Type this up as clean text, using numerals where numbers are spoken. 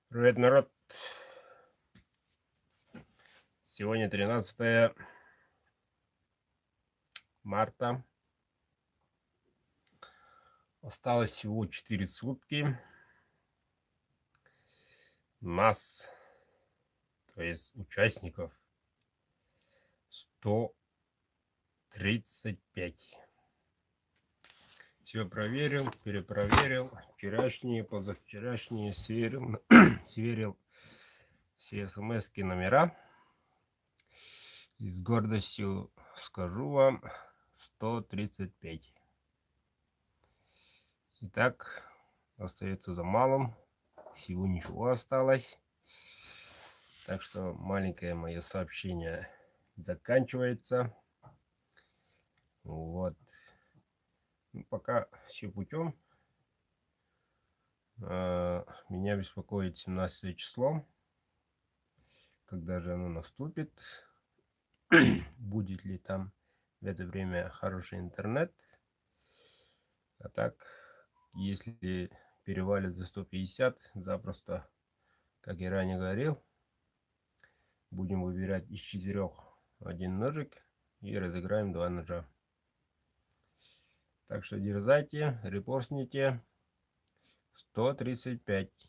Привет, народ! Сегодня 13 марта. Осталось всего 4 сутки. Нас, то есть участников, 135. Все проверил, перепроверил. Вчерашние, позавчерашние сверил, сверил все смс-ки, номера. И с гордостью скажу вам, 135. Итак, остается за малым. Всего ничего осталось. Так что маленькое мое сообщение заканчивается. Вот. Ну, пока все путем. Меня беспокоит 17 число. Когда же оно наступит? Будет ли там в это время хороший интернет? А так, если перевалит за 150, запросто, как я ранее говорил, будем выбирать из 4 один ножик и разыграем 2 ножа. Так что дерзайте, репостните. 135.